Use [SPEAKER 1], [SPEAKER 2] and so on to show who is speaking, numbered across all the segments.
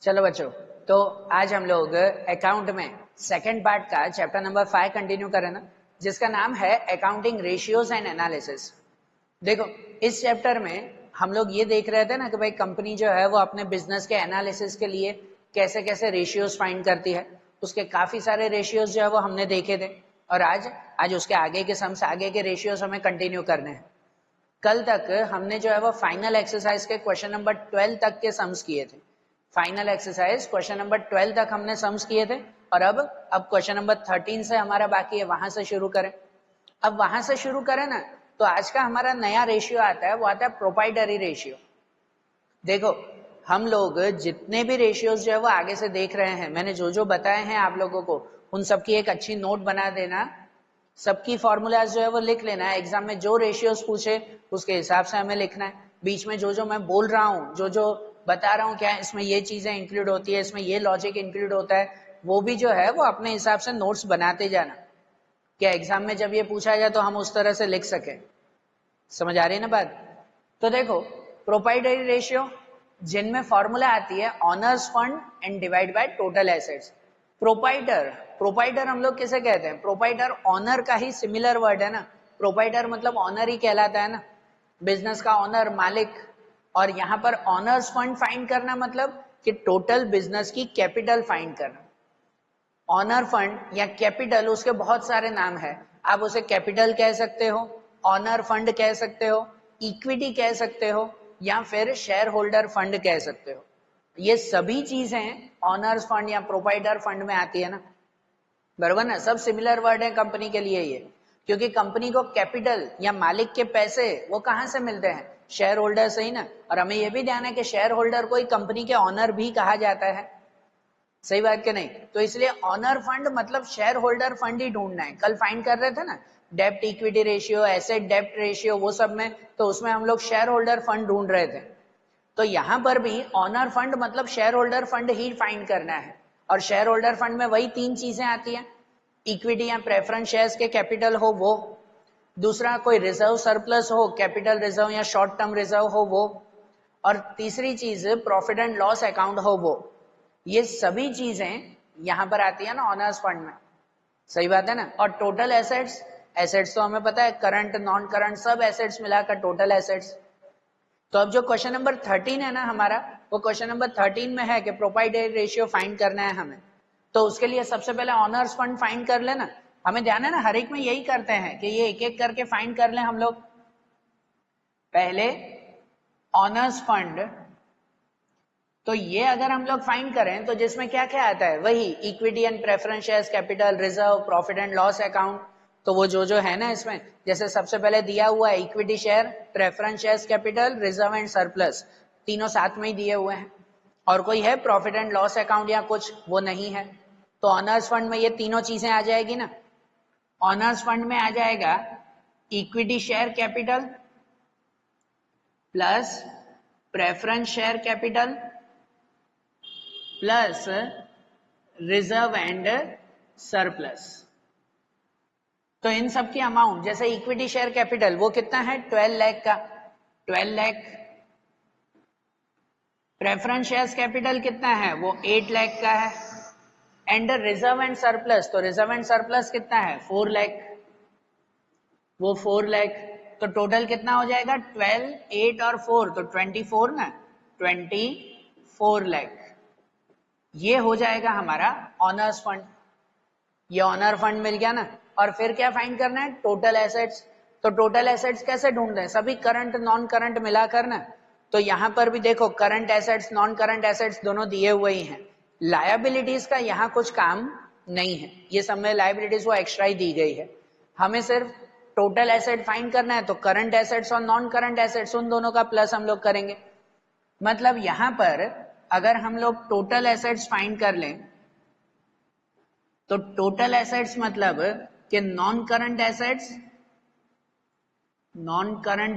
[SPEAKER 1] चलो बच्चों, तो आज हम लोग अकाउंट में सेकंड पार्ट का चैप्टर नंबर 5 कंटिन्यू करें ना, जिसका नाम है अकाउंटिंग रेशियोज एंड एनालिसिस। देखो, इस चैप्टर में हम लोग ये देख रहे थे ना कि भाई कंपनी जो है वो अपने बिजनेस के एनालिसिस के लिए कैसे कैसे रेशियोज फाइंड करती है। उसके काफी सारे रेशियोज जो है वो हमने देखे थे, और आज उसके आगे के सम्स, आगे के रेशियोज हमें कंटिन्यू करने हैं। कल तक हमने जो है वो फाइनल एक्सरसाइज के क्वेश्चन नंबर 12 तक के सम्स किए थे। फाइनल एक्सरसाइज क्वेश्चन नंबर 12 तक हमने सम्स किए थे, और अब क्वेश्चन नंबर 13 से हमारा बाकी है, वहां से शुरू करें। अब वहां से शुरू करें ना, तो आज का हमारा नया रेशियो आता है, वो आता है प्रोप्राइटरी रेशियो। देखो, हम लोग जितने भी रेशियोज जो है वो आगे से देख रहे हैं, मैंने जो जो बताए हैं आप लोगों को, उन सबकी एक अच्छी नोट बना देना, सबकी फॉर्मूलाज जो है वो लिख लेना है। एग्जाम में जो रेशियोज पूछे उसके हिसाब से हमें लिखना है। बीच में जो जो मैं बोल रहा हूँ, जो जो बता रहा हूँ, क्या इसमें ये चीजें इंक्लूड होती है, इसमें ये लॉजिक इंक्लूड होता है, वो भी जो है वो अपने हिसाब से नोट्स बनाते जाना, क्या एग्जाम में जब ये पूछा जाए तो हम उस तरह से लिख सके। समझ आ रही है ना बात? तो देखो, प्रोप्राइटरी रेशियो जिनमें फॉर्मूला आती है honours fund and divide by total assets. Proprietor हम लोग किसे कहते हैं? प्रोप्राइटर ऑनर का ही सिमिलर वर्ड है ना। प्रोप्राइटर मतलब ऑनर ही कहलाता है ना, बिजनेस का ऑनर, मालिक। और यहां पर ऑनर्स फंड फाइंड करना मतलब कि टोटल बिजनेस की कैपिटल फाइंड करना। ऑनर फंड या कैपिटल, उसके बहुत सारे नाम है। आप उसे कैपिटल कह सकते हो, ऑनर फंड कह सकते हो, इक्विटी कह सकते हो, या फिर शेयर होल्डर फंड कह सकते हो। ये सभी चीजें ऑनर्स फंड या प्रोप्राइटर फंड में आती है ना, बराबर ना। सब सिमिलर वर्ड है कंपनी के लिए ये, क्योंकि कंपनी को कैपिटल या मालिक के पैसे वो कहां से मिलते हैं? शेयर होल्डर से ही ना। और हमें यह भी ध्यान है कि शेयर होल्डर को ही कंपनी के ऑनर भी कहा जाता है। सही बात के नहीं? तो इसलिए ऑनर फंड मतलब शेयर होल्डर फंड ही ढूंढना है। कल फाइंड कर रहे थे ना डेप्ट इक्विटी रेशियो, एसेट डेप्ट रेशियो, वो सब में, तो उसमें हम लोग शेयर होल्डर फंड ढूंढ रहे थे। तो यहां पर भी ऑनर फंड मतलब शेयर होल्डर फंड ही फाइंड करना है। और शेयर होल्डर फंड में वही तीन चीजें आती हैं, इक्विटी या प्रेफरेंस शेयर्स के कैपिटल हो वो, दूसरा कोई रिजर्व सरप्लस हो, कैपिटल रिजर्व या शॉर्ट टर्म रिजर्व हो वो, और तीसरी चीज प्रॉफिट एंड लॉस अकाउंट हो वो। ये सभी चीजें यहां पर आती है ना ऑनर्स फंड में। सही बात है ना। और टोटल एसेट्स, एसेट्स तो हमें पता है करंट नॉन करंट सब एसेट्स मिलाकर टोटल एसेट्स। तो अब जो क्वेश्चन नंबर 13 है ना हमारा, वो क्वेश्चन नंबर 13 में है कि प्रोप्राइटरी रेशियो फाइंड करना है हमें। तो उसके लिए सबसे पहले ऑनर्स फंड फाइंड कर लेना। हमें ध्यान है ना, हर एक में यही करते हैं कि ये एक एक करके फाइंड कर लें हम लोग। पहले ऑनर्स फंड, तो ये अगर हम लोग फाइंड करें तो जिसमें क्या क्या आता है, वही equity and preference shares, capital reserve, profit and loss account. तो वो जो जो है ना इसमें, जैसे सबसे पहले दिया हुआ है equity share, preference shares, capital reserve and surplus, तीनों साथ में ही दिए हुए हैं। और कोई है प्रॉफिट एंड लॉस अकाउंट या कुछ, वो नहीं है। तो ऑनर्स फंड में ये तीनों चीजें आ जाएगी ना। ऑनर्स फंड में आ जाएगा equity share capital plus preference share capital plus reserve and surplus. तो इन सब की अमाउंट, जैसे इक्विटी शेयर कैपिटल वो कितना है, 12 लाख का, 12 लाख। प्रेफरेंस शेयर्स कैपिटल कितना है, वो 8 लाख का है। एंड रिजर्व एंड सरप्लस, तो रिजर्व एंड सरप्लस कितना है, 4 लाख, वो 4 लाख। तो टोटल कितना हो जाएगा, 12, 8 और 4, तो 24 ना, 24 लाख। ये हो जाएगा हमारा ऑनर्स फंड। ये ऑनर फंड मिल गया ना। और फिर क्या फाइंड करना है, टोटल एसेट्स। तो टोटल एसेट्स कैसे ढूंढते हैं, सभी करंट नॉन करंट मिलाकर ना। तो यहां पर भी देखो current assets non current assets दोनों दिए हुए ही हैं। लायबिलिटीज का यहां कुछ काम नहीं है, ये सब में लायबिलिटीज वो एक्स्ट्रा ही दी गई है। हमें सिर्फ टोटल एसेट फाइंड करना है, तो करंट एसेट्स और नॉन करंट एसेट्स उन दोनों का प्लस हम लोग करेंगे। मतलब यहां पर अगर हम लोग टोटल एसेट्स फाइंड कर लें, तो टोटल एसेट्स मतलब कि non current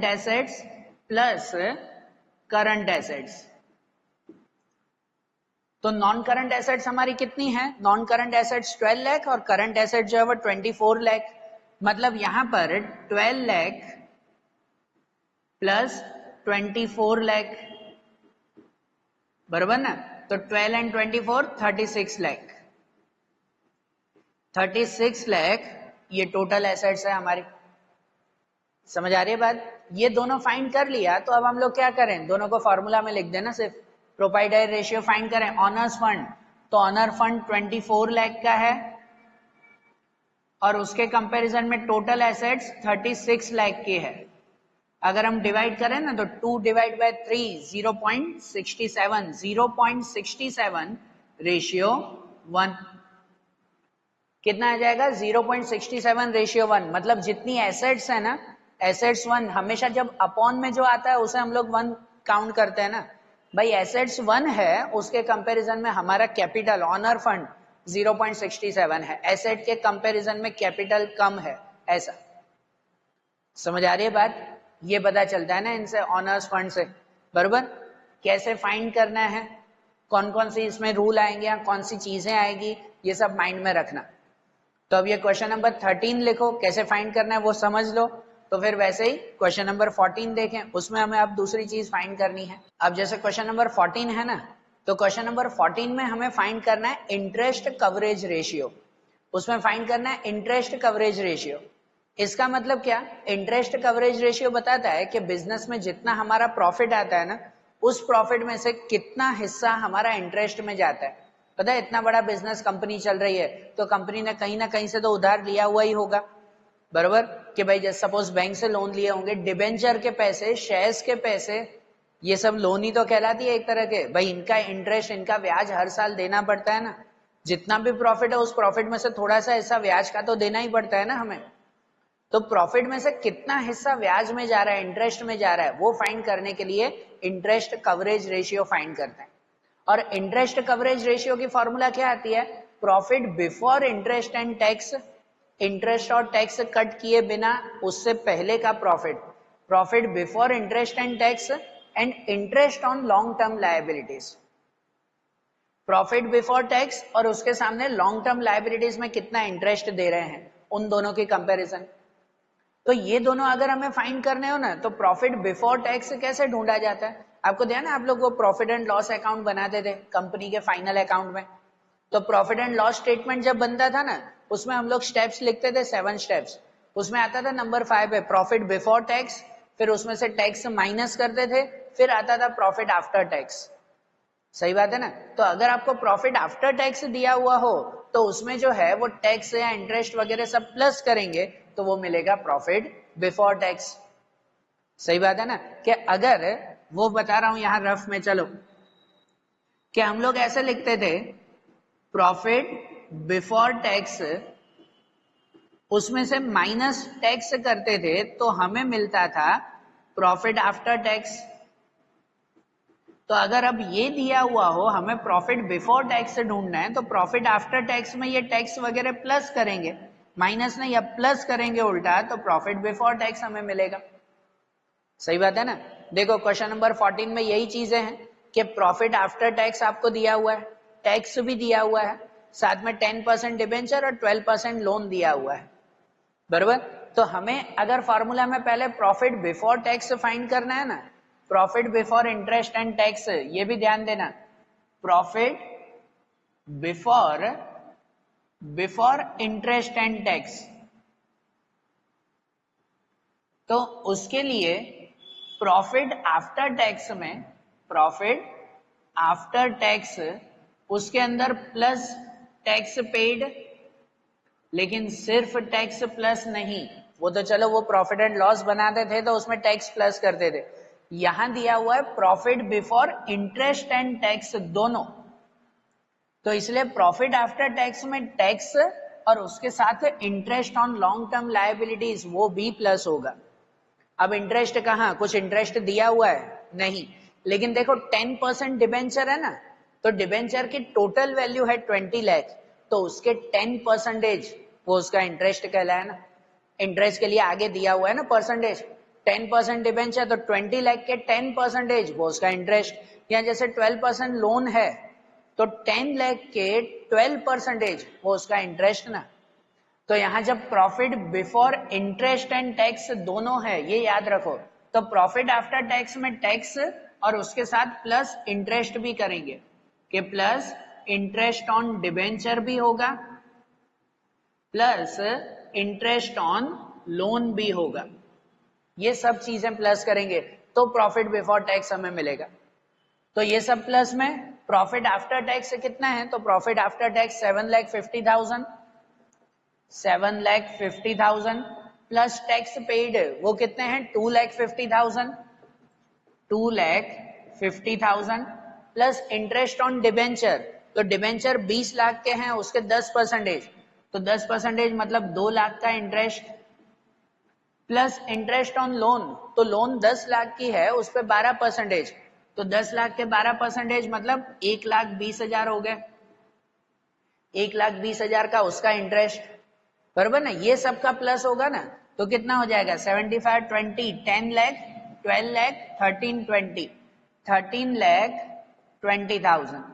[SPEAKER 1] assets plus current assets. तो नॉन करंट एसेट्स हमारी कितनी है, नॉन करंट एसेट्स 12 लाख और करंट एसेट जो है वो 24 लाख। मतलब यहां पर 12 लाख प्लस 24 लाख, बराबर ना। तो 12 एंड 24 36 लाख। 36 लाख ये टोटल एसेट्स है हमारी। समझ आ रही है बात? ये दोनों फाइंड कर लिया तो अब हम लोग क्या करें, दोनों को फॉर्मूला में लिख देना सिर्फ। प्रोप्राइटरी रेशियो फाइंड करें ऑनर्स फंड, तो ऑनर फंड 24 लाख का है और उसके कंपैरिजन में टोटल एसेट्स 36 लाख की है। अगर हम डिवाइड करें ना तो 2 डिवाइड बाय 3 0.67, 0.67 रेशियो 1 कितना आ जाएगा 0.67 रेशियो 1। मतलब जितनी एसेट्स है ना, एसेट्स 1 हमेशा जब अपॉन में जो आता है उसे हम लोग 1 काउंट करते हैं ना। भाई एसेट्स 1 है, उसके कंपैरिजन में हमारा कैपिटल ऑनर फंड 0.67 है, एसेट के कंपैरिजन में कैपिटल कम है, ऐसा। समझ आ रही है बात? ये पता चलता है ना इनसे, ऑनर्स फंड से। बरोबर? कैसे फाइंड करना है, कौन कौन सी इसमें रूल आएंगे या कौन सी चीजें आएगी, ये सब माइंड में रखना। तो अब ये क्वेश्चन नंबर 13 लिखो, कैसे फाइंड करना है वो समझ लो। तो फिर वैसे ही क्वेश्चन नंबर 14 देखें, उसमें हमें अब दूसरी चीज फाइंड करनी है। अब जैसे क्वेश्चन नंबर 14 है ना, तो क्वेश्चन नंबर 14 में हमें फाइंड करना है इंटरेस्ट कवरेज रेशियो। उसमें फाइंड करना है इंटरेस्ट कवरेज रेशियो। इसका मतलब क्या, इंटरेस्ट कवरेज रेशियो बताता है कि बिजनेस में जितना हमारा प्रॉफिट आता है ना, उस प्रॉफिट में से कितना हिस्सा हमारा इंटरेस्ट में जाता है। पता है इतना बड़ा बिजनेस कंपनी चल रही है तो कंपनी ने कहीं ना कहीं से तो उधार लिया हुआ ही होगा। बरोबर? कि भाई जैसे सपोज बैंक से लोन लिए होंगे, डिबेंचर के पैसे, शेयर्स के पैसे, ये सब लोन ही तो कहलाती है एक तरह के। भाई इनका इंटरेस्ट, इनका ब्याज हर साल देना पड़ता है ना। जितना भी प्रॉफिट है उस प्रॉफिट में से थोड़ा सा हिस्सा ब्याज का तो देना ही पड़ता है ना हमें। तो प्रॉफिट में से कितना हिस्सा ब्याज में जा रहा है, इंटरेस्ट में जा रहा है, वो फाइंड करने के लिए इंटरेस्ट कवरेज रेशियो फाइंड करते हैं। और इंटरेस्ट कवरेज रेशियो की फॉर्मूला क्या आती है, profit before interest and tax, interest और टैक्स कट किए बिना उससे पहले का profit, profit before interest and tax and interest on long term liabilities. Profit before tax और उसके सामने लॉन्ग टर्म लायबिलिटीज में कितना इंटरेस्ट दे रहे हैं, उन दोनों की कंपैरिजन। तो ये दोनों अगर हमें फाइंड करने हो ना, तो प्रॉफिट बिफोर टैक्स कैसे ढूंढा जाता है। आपको ध्यान है आप लोग वो प्रॉफिट एंड लॉस अकाउंट बनाते थे कंपनी के फाइनल अकाउंट में, तो प्रॉफिट एंड लॉस स्टेटमेंट जब बनता था ना, उसमें हम लोग स्टेप्स लिखते थे, 7 स्टेप्स। उसमें आता था नंबर 5 है प्रॉफिट बिफोर टैक्स, फिर उसमें से टैक्स माइनस करते थे, फिर आता था प्रॉफिट आफ्टर टैक्स। सही बात है ना? तो अगर आपको प्रॉफिट आफ्टर टैक्स दिया हुआ हो तो उसमें जो है वो टैक्स या इंटरेस्ट वगैरह सब प्लस करेंगे तो वो मिलेगा प्रॉफिट बिफोर टैक्स। सही बात है ना? कि अगर वो बता रहा हूं यहां रफ में, चलो कि हम लोग ऐसे लिखते थे प्रॉफिट बिफोर टैक्स, उसमें से माइनस टैक्स करते थे तो हमें मिलता था प्रॉफिट आफ्टर टैक्स। तो अगर अब ये दिया हुआ हो हमें प्रॉफिट बिफोर टैक्स से ढूंढना है, तो प्रॉफिट आफ्टर टैक्स में ये टैक्स वगैरह प्लस करेंगे, माइनस नहीं, अब प्लस करेंगे उल्टा, तो प्रॉफिट बिफोर टैक्स हमें मिलेगा। सही बात है ना? देखो क्वेश्चन नंबर 14 में यही चीजें हैं कि प्रॉफिट आफ्टर टैक्स आपको दिया हुआ है, टैक्स भी दिया हुआ है, साथ में 10% डिबेंचर और 12% लोन दिया हुआ है। बराबर? तो हमें अगर फॉर्मूला में पहले प्रॉफिट बिफोर टैक्स फाइंड करना है ना, profit before interest and tax, ये भी ध्यान देना, profit before interest and tax, तो उसके लिए प्रॉफिट आफ्टर टैक्स में, प्रॉफिट आफ्टर टैक्स उसके अंदर प्लस टैक्स पेड, लेकिन सिर्फ टैक्स प्लस नहीं, वो तो चलो वो प्रॉफिट एंड लॉस बनाते थे तो उसमें टैक्स प्लस करते थे। यहां दिया हुआ है profit before interest and tax दोनों, तो इसलिए प्रॉफिट आफ्टर टैक्स में टैक्स और उसके साथ interest on long term liabilities वो भी प्लस होगा। अब इंटरेस्ट कहां, कुछ इंटरेस्ट दिया हुआ है नहीं, लेकिन देखो 10% डिबेंचर है ना, तो डिबेंचर की टोटल वैल्यू है 20 लाख, तो उसके 10% वो उसका इंटरेस्ट कहलाया ना। इंटरेस्ट के लिए आगे दिया हुआ है ना परसेंटेज, 10% डिबेंचर तो 20 लाख के 10% वो उसका इंटरेस्ट, या जैसे 12% लोन है तो 10 लाख के 12% वो उसका इंटरेस्ट ना। तो यहां जब profit before interest and tax दोनों है, ये याद रखो, तो प्रॉफिट आफ्टर टैक्स में टैक्स और उसके साथ प्लस इंटरेस्ट भी करेंगे कि प्लस इंटरेस्ट ऑन डिबेंचर भी होगा प्लस इंटरेस्ट ऑन लोन भी होगा। ये सब चीजें प्लस करेंगे तो प्रॉफिट बिफोर टैक्स हमें मिलेगा। तो ये सब प्लस में प्रॉफिट आफ्टर टैक्स कितना है, तो profit after tax 7,50,000 7,50,000 plus tax paid वो कितने हैं 2,50,000 2,50,000 प्लस इंटरेस्ट ऑन डिबेंचर, तो डिबेंचर 20 लाख के हैं उसके 10%, तो 10% मतलब 2 लाख का interest plus interest on loan, तो लोन 10 लाख की है उस पर 12%, तो 10 लाख के 12% मतलब 1,20,000 हो गए, 1,20,000 का उसका इंटरेस्ट, बराबर ना। ये सबका प्लस होगा ना तो कितना हो जाएगा 75, 20, 10 लाख, 12 लाख, 13, 20, 13,20,000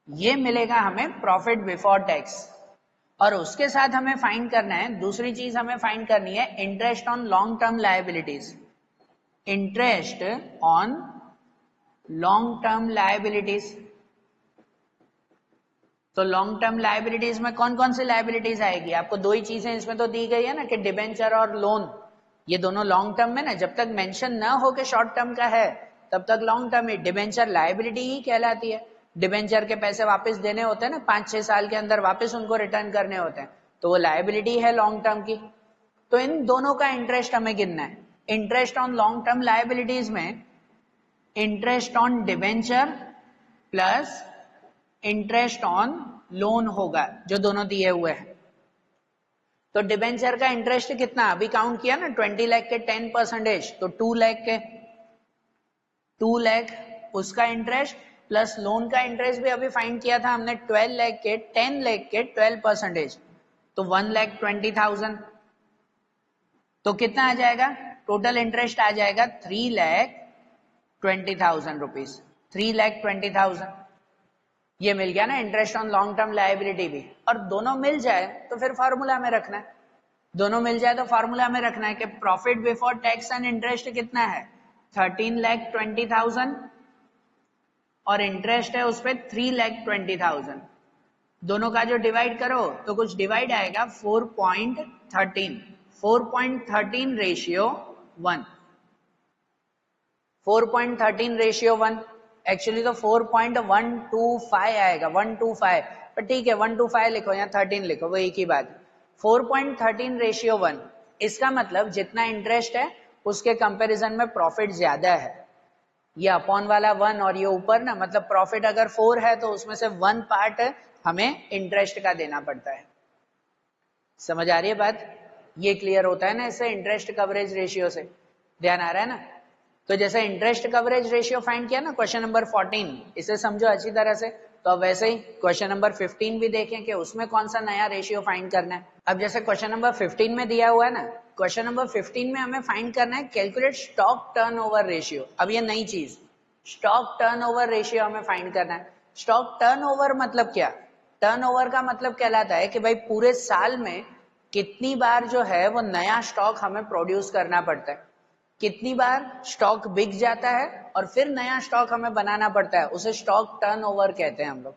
[SPEAKER 1] ये मिलेगा हमें प्रॉफिट बिफोर टैक्स। और उसके साथ हमें फाइंड करना है, दूसरी चीज हमें फाइंड करनी है interest on long term liabilities, interest on long term liabilities. तो लॉन्ग टर्म लायबिलिटीज में कौन कौन सी लायबिलिटीज आएगी, आपको दो ही चीजें इसमें तो दी गई है ना कि डिबेंचर और लोन, ये दोनों लॉन्ग टर्म में ना, जब तक मेंशन ना हो कि शॉर्ट टर्म का है तब तक लॉन्ग टर्म ही डिबेंचर लायबिलिटी ही कहलाती है। डिबेंचर के पैसे वापस देने होते हैं ना 5-6 साल के अंदर वापस उनको रिटर्न करने होते हैं, तो वो लायबिलिटी है लॉन्ग टर्म की। तो इन दोनों का इंटरेस्ट हमें गिनना है। Interest on long term liabilities में interest on debenture plus interest on loan होगा जो दोनों दिए हुए हैं। तो डिबेंचर का इंटरेस्ट कितना अभी काउंट किया ना 20 लाख के 10%, तो 2 लाख के 2 लाख उसका इंटरेस्ट प्लस लोन का इंटरेस्ट भी अभी फाइंड किया था हमने 12 लाख के 10 लाख के 12%, तो 1,20,000। तो कितना आ जाएगा टोटल इंटरेस्ट आ जाएगा 3,20,000 रुपीज, 3,20,000 ये मिल गया ना interest on long term liability भी। और दोनों मिल जाए तो फिर फॉर्मूला में रखना है, दोनों मिल जाए तो फॉर्मूला में रखना है कि profit before tax and interest कितना है 13,20,000 और इंटरेस्ट है उस पर 3,20,000, दोनों का जो डिवाइड करो तो कुछ डिवाइड आएगा 4.13, 4.13 रेशियो 1, 4.13 रेशियो 1, एक्चुअली तो 4.125 आएगा 125, पर ठीक है 125 लिखो या 13 लिखो वो एक ही बात। 4.13 रेशियो 1, इसका मतलब जितना इंटरेस्ट है उसके कंपैरिजन में प्रॉफिट ज्यादा है, ये अपॉन वाला 1 और ये ऊपर ना, मतलब प्रॉफिट अगर 4 है तो उसमें से 1 पार्ट हमें इंटरेस्ट का देना पड़ता है। समझ आ रही है बात, ये क्लियर होता है ना इससे इंटरेस्ट कवरेज रेशियो से, ध्यान आ रहा है ना। तो जैसे इंटरेस्ट कवरेज रेशियो फाइंड किया ना क्वेश्चन नंबर 14, इसे समझो अच्छी तरह से। तो अब वैसे ही क्वेश्चन नंबर 15 भी देखें कि उसमें कौन सा नया रेशियो फाइंड करना है। अब जैसे क्वेश्चन नंबर 15 में दिया हुआ है ना, क्वेश्चन नंबर 15 में हमें फाइंड करना है कैलकुलेट स्टॉक टर्नओवर रेशियो। अब ये नई चीज स्टॉक टर्नओवर रेशियो हमें फाइंड करना है। स्टॉक टर्नओवर मतलब क्या, टर्नओवर का मतलब कहलाता है कि भाई पूरे साल में कितनी बार जो है वो नया स्टॉक हमें प्रोड्यूस करना पड़ता है, कितनी बार स्टॉक बिक जाता है और फिर नया स्टॉक हमें बनाना पड़ता है, उसे स्टॉक टर्नओवर कहते हैं हम लोग।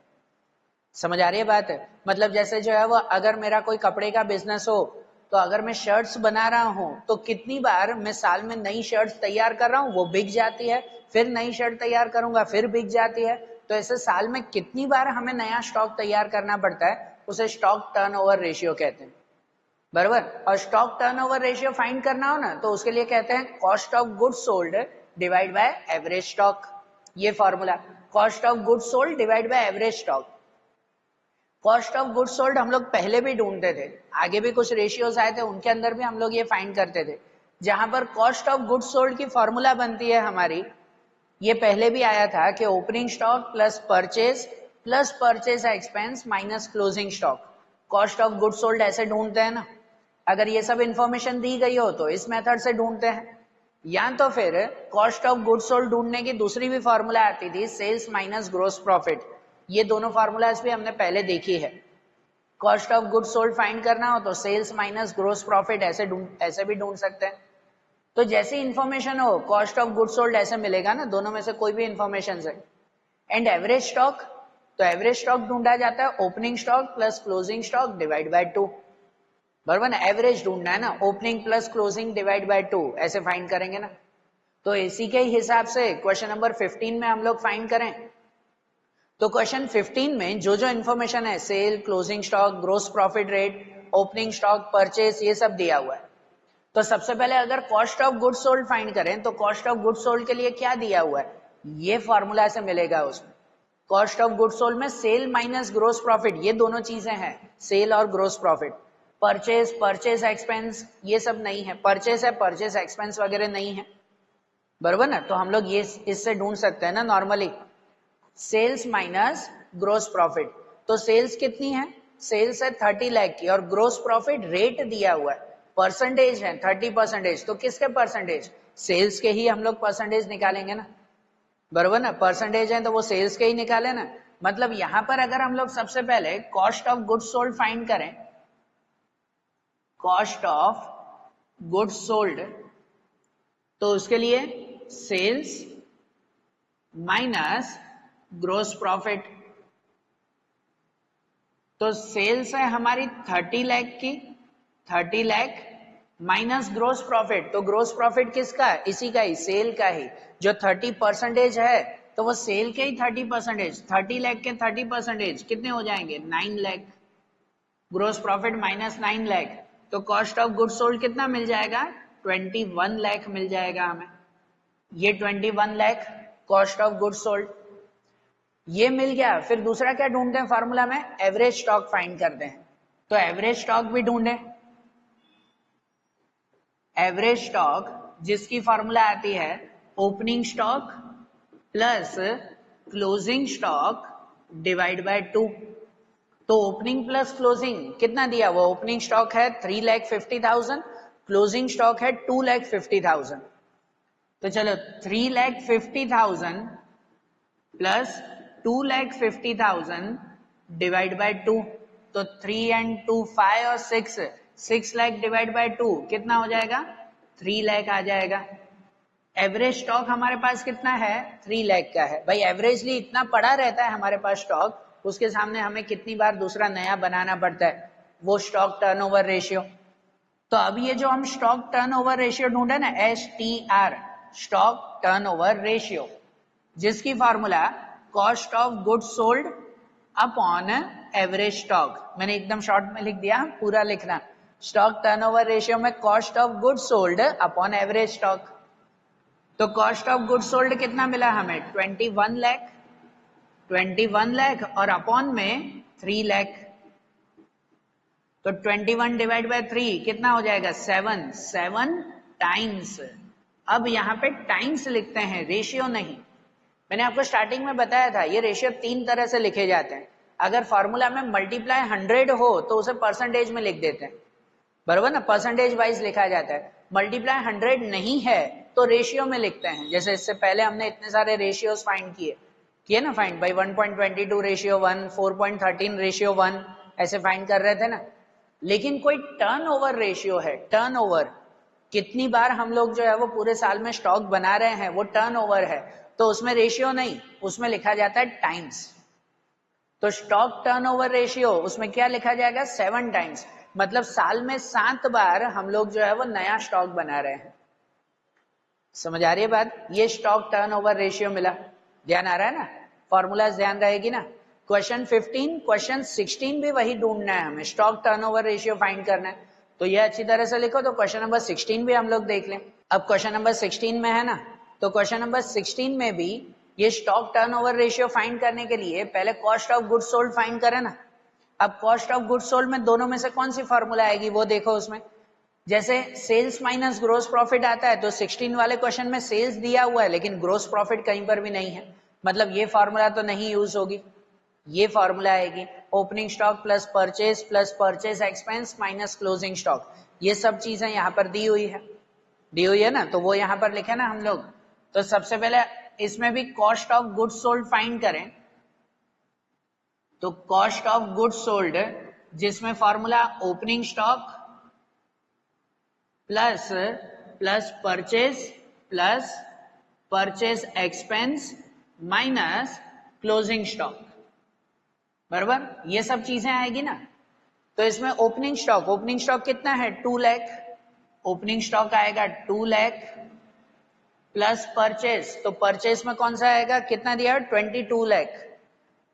[SPEAKER 1] समझ आ रही है बात है, मतलब जैसे जो है वो अगर मेरा कोई कपड़े का बिजनेस हो तो अगर मैं शर्ट्स बना रहा हूं तो कितनी बार मैं साल में नई शर्ट्स तैयार कर रहा हूं, वो बिक जाती है, फिर नई शर्ट तैयार करूंगा फिर बिक जाती है, तो ऐसे साल में कितनी बार हमें नया स्टॉक तैयार करना पड़ता है, उसे स्टॉक टर्नओवर रेशियो कहते हैं, बराबर। और स्टॉक टर्नओवर रेशियो फाइंड करना हो ना तो उसके लिए कहते हैं cost of goods sold divide by average stock, ये formula cost of goods sold divide by average stock. Cost of goods sold हम लोग पहले भी ढूंढते थे, आगे भी कुछ रेशियोज आए थे उनके अंदर भी हम लोग ये फाइंड करते थे, जहां पर कॉस्ट ऑफ गुड्स सोल्ड की फॉर्मूला बनती है हमारी, ये पहले भी आया था कि opening stock plus purchase expense minus closing stock. Cost of goods sold ऐसे ढूंढते हैं ना, अगर ये सब इंफॉर्मेशन दी गई हो तो इस मेथड से ढूंढते हैं, या तो फिर कॉस्ट ऑफ गुड्स सोल्ड ढूंढने की दूसरी भी फॉर्मूला आती थी सेल्स माइनस ग्रोस प्रॉफिट, ये दोनों फॉर्मूलाज भी हमने पहले देखी है। Cost of goods sold find करना हो तो सेल्स माइनस ग्रोस प्रॉफिट ऐसे भी ढूंढ सकते हैं। तो जैसी इंफॉर्मेशन हो कॉस्ट ऑफ गुड्स सोल्ड ऐसे मिलेगा ना, दोनों में से कोई भी इंफॉर्मेशन से। एंड एवरेज स्टॉक तो एवरेज स्टॉक ढूंढा जाता है opening stock plus closing stock divide by 2, बराबर ना। एवरेज ढूंढना है ना, opening plus closing divide by 2 ऐसे फाइंड करेंगे ना। तो इसी के हिसाब से क्वेश्चन नंबर 15 में हम लोग फाइंड करें। तो क्वेश्चन 15 में जो जो इन्फॉर्मेशन है, sale, closing stock, gross profit rate, opening stock, purchase, ये सब दिया हुआ है। तो सबसे पहले अगर cost of goods sold find करें तो कॉस्ट ऑफ गुड्स सोल्ड के लिए क्या दिया हुआ है, ये फॉर्मूला से मिलेगा उसमें। कॉस्ट ऑफ गुड्स सोल्ड में सेल माइनस ग्रोस प्रॉफिट, ये दोनों चीजें हैं, सेल और gross profit. Purchase, purchase expense, ये सब नहीं है। परचेस है, परचेस एक्सपेंस वगैरह नहीं है, बराबर ना। तो हम लोग ये इससे ढूंढ सकते हैं ना normally, sales minus gross profit. तो सेल्स कितनी है, सेल्स है 30 लाख की, और ग्रोस प्रॉफिट रेट दिया हुआ है, परसेंटेज है 30%। तो किसके परसेंटेज, सेल्स के ही हम लोग परसेंटेज निकालेंगे ना, बराबर ना। परसेंटेज है तो वो सेल्स के ही निकाले ना। मतलब यहां पर अगर हम लोग सबसे पहले cost of goods sold find करें, कॉस्ट ऑफ गुड्स सोल्ड, तो उसके लिए सेल्स माइनस ग्रोस प्रॉफिट। तो सेल्स है हमारी 30 लाख की, 30 लाख माइनस ग्रोस प्रॉफिट। तो ग्रोस प्रॉफिट किसका है, इसी का ही, सेल का ही। जो 30% है तो वो सेल के ही 30%, 30 लाख के 30% कितने हो जाएंगे, 9 lakh. Gross profit minus 9 lakh, तो कॉस्ट ऑफ गुड्स सोल्ड कितना मिल जाएगा, 21 लाख मिल जाएगा हमें। ये 21 lakh cost of goods sold, ये मिल गया। फिर दूसरा क्या ढूंढते हैं फॉर्मूला में, एवरेज स्टॉक फाइंड करते हैं। तो एवरेज स्टॉक भी ढूंढे, एवरेज स्टॉक जिसकी फॉर्मूला आती है opening stock plus closing stock divide by 2। तो ओपनिंग प्लस क्लोजिंग कितना दिया हुआ, ओपनिंग स्टॉक है 3,50,000, क्लोजिंग स्टॉक है 2,50,000। तो चलो 3,50,000 प्लस 2,50,000 डिवाइड बाय 2। तो 3 and 2 5 और 6 लाख डिवाइड बाय 2 कितना हो जाएगा, 3 लाख आ जाएगा। एवरेज स्टॉक हमारे पास कितना है, 3 लाख का है। भाई एवरेजली इतना पड़ा रहता है हमारे पास स्टॉक, उसके सामने हमें कितनी बार दूसरा नया बनाना पड़ता है, वो स्टॉक टर्नओवर रेशियो। तो अब ये जो हम स्टॉक टर्नओवर रेशियो ढूंढे ना, STR, स्टॉक टर्नओवर रेशियो, जिसकी formula cost of goods sold upon average stock. मैंने एकदम शॉर्ट में लिख दिया, पूरा लिखना। स्टॉक टर्नओवर रेशियो में cost of goods sold upon average stock. तो कॉस्ट ऑफ गुड्स सोल्ड कितना मिला हमें, 21 लाख, 21 लाख और अपॉन में 3 लाख। तो 21 डिवाइड बाय 3 कितना हो जाएगा, 7 टाइम्स। अब यहाँ पे टाइम्स लिखते हैं, रेशियो नहीं। मैंने आपको स्टार्टिंग में बताया था ये रेशियो 3 तरह से लिखे जाते हैं। अगर फॉर्मूला में मल्टीप्लाई 100 हो तो उसे परसेंटेज में लिख देते हैं, बराबर ना, परसेंटेज वाइज लिखा जाता है। मल्टीप्लाई 100 नहीं है तो रेशियो में लिखते हैं। जैसे इससे पहले हमने इतने सारे रेशियोज फाइंड किए ना, फाइंड बाई 1.22 रेशियो 1, 4.13 रेशियो 1, ऐसे फाइंड कर रहे थे ना। लेकिन कोई टर्नओवर रेशियो है, टर्नओवर, कितनी बार हम लोग जो है वो पूरे साल में स्टॉक बना रहे हैं, वो टर्नओवर है। तो उसमें रेशियो नहीं, उसमें लिखा जाता है टाइम्स। तो स्टॉक टर्नओवर रेशियो, उसमें क्या लिखा जाएगा, 7 टाइम्स। मतलब साल में 7 बार हम लोग जो है वो नया स्टॉक बना रहे हैं। समझ आ रही है बात, ये स्टॉक टर्नओवर रेशियो मिला। ध्यान आ रहा है ना, फॉर्मूलाज ध्यान रहेगी ना। क्वेश्चन 15, क्वेश्चन 16 भी वही ढूंढना है हमें, स्टॉक टर्नओवर रेशियो फाइंड करना है। तो ये अच्छी तरह से लिखो। तो क्वेश्चन नंबर 16 भी हम लोग देख लें। अब क्वेश्चन नंबर 16 में है ना, तो क्वेश्चन नंबर 16 में भी ये स्टॉक टर्नओवर रेशियो फाइंड करने के लिए पहले cost of goods sold find करें ना। अब कॉस्ट ऑफ गुड्स सोल्ड में दोनों में से कौन सी फॉर्मूला आएगी वो देखो। उसमें जैसे सेल्स माइनस ग्रोस प्रॉफिट आता है, तो 16 वाले क्वेश्चन में सेल्स दिया हुआ है लेकिन ग्रोस प्रॉफिट कहीं पर भी नहीं है, मतलब ये फॉर्मूला तो नहीं यूज होगी। ये फॉर्मूला आएगी opening stock plus purchase expense minus closing stock. ये सब चीजें यहाँ पर दी हुई है ना, तो वो यहाँ पर लिखे ना हम लोग। तो सबसे पहले इसमें भी cost of goods sold find करें। तो कॉस्ट ऑफ गुड्स सोल्ड जिसमें formula opening stock plus purchase expense minus closing stock. बराबर, ये सब चीजें आएगी ना। तो इसमें ओपनिंग स्टॉक कितना है 2 लाख, ओपनिंग स्टॉक आएगा 2 लाख प्लस परचेज, तो परचेज में कौन सा आएगा, कितना दिया 22 लाख,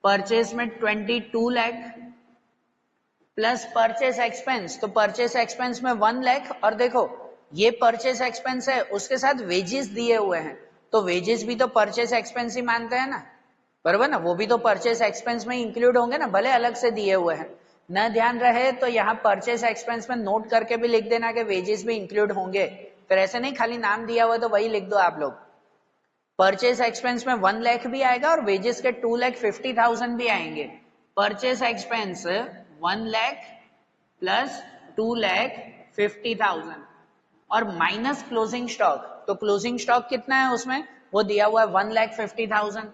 [SPEAKER 1] परचेज में 22 लाख प्लस परचेज एक्सपेंस, तो परचेज एक्सपेंस में 1 लाख, और देखो ये परचेज एक्सपेंस है उसके साथ वेजेस दिए हुए हैं, तो वेजेस भी तो परचेज एक्सपेंस ही मानते हैं ना, बराबर ना, वो भी तो परचेज एक्सपेंस में इंक्लूड होंगे ना, भले अलग से दिए हुए हैं। न ध्यान रहे तो यहाँ परचेज एक्सपेंस में नोट करके भी लिख देना कि वेजेस भी इंक्लूड होंगे, फिर ऐसे नहीं खाली नाम दिया हुआ तो वही लिख दो आप लोग। परचेज एक्सपेंस में 1 लाख भी आएगा और वेजेस के 2,50,000 भी आएंगे। परचेज एक्सपेंस 1 लाख प्लस 2,50,000 और माइनस क्लोजिंग स्टॉक, तो क्लोजिंग स्टॉक कितना है उसमें, वो दिया हुआ है 1,50,000,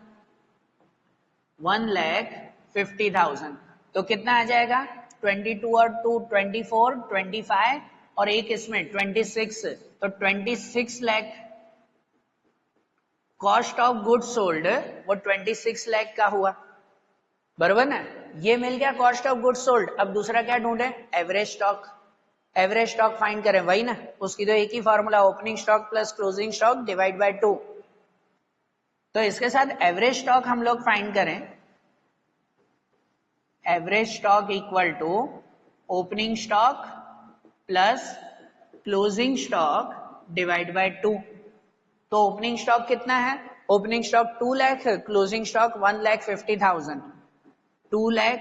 [SPEAKER 1] 1,50,000, तो कितना आ जाएगा 22 और 2 24, 25 और एक इसमें 26, तो 26 lakh. Cost of goods sold वो 26 लाख का हुआ, बराबर ना, ये मिल गया कॉस्ट ऑफ गुड्स सोल्ड। अब दूसरा क्या ढूंढे, average stock, average stock find करें, वही ना, उसकी तो एक ही formula, opening stock plus closing stock divide by 2। तो इसके साथ एवरेज स्टॉक हम लोग फाइंड करें, average stock equal to opening stock plus closing stock divide by 2। तो ओपनिंग स्टॉक कितना है, opening stock 2 lakh, closing stock 1,50,000, 2 lakh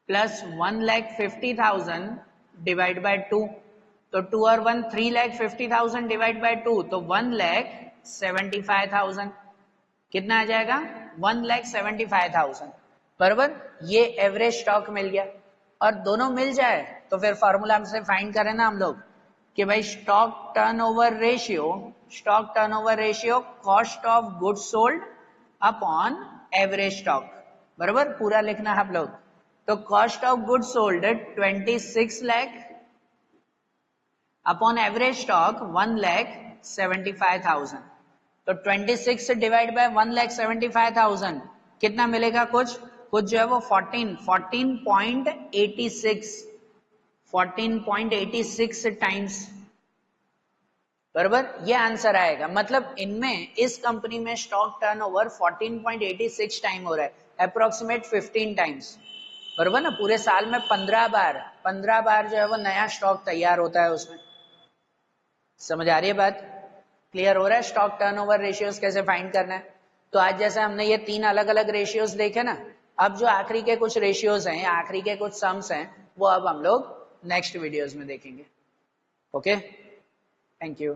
[SPEAKER 1] plus 1,50,000 divide by 2, तो 2 और 1 3,50,000 डिवाइड बाय 2, तो 1,75,000, कितना आ जाएगा 1,75,000, बराबर। ये एवरेज स्टॉक मिल गया, और दोनों मिल जाए तो फिर फॉर्मूला हमसे फाइंड करें ना हम लोग कि भाई stock turnover ratio cost of goods sold upon average stock, बराबर, पूरा लिखना है आप लोग। तो cost of goods sold 26 lakh upon average stock 1,75,000, तो 26 से डिवाइड बाय 1,75,000 कितना मिलेगा, कुछ जो है वो 14.86 टाइम्स, बराबर, ये आंसर आएगा। मतलब इनमें इस कंपनी में स्टॉक टर्नओवर 14.86 टाइम हो रहा है, अप्रोक्सीमेट 15 टाइम्स, बराबर ना, पूरे साल में 15 बार जो है वो नया स्टॉक तैयार होता है उसमें। समझ आ रही है बात, क्लियर हो रहा है स्टॉक टर्नओवर रेशियोज कैसे फाइंड करना है। तो आज जैसे हमने ये 3 अलग अलग रेशियोज देखे ना, अब जो आखिरी के कुछ रेशियोज हैं, आखिरी के कुछ सम्स हैं, वो अब हम लोग नेक्स्ट वीडियोज में देखेंगे। Okay, thank you.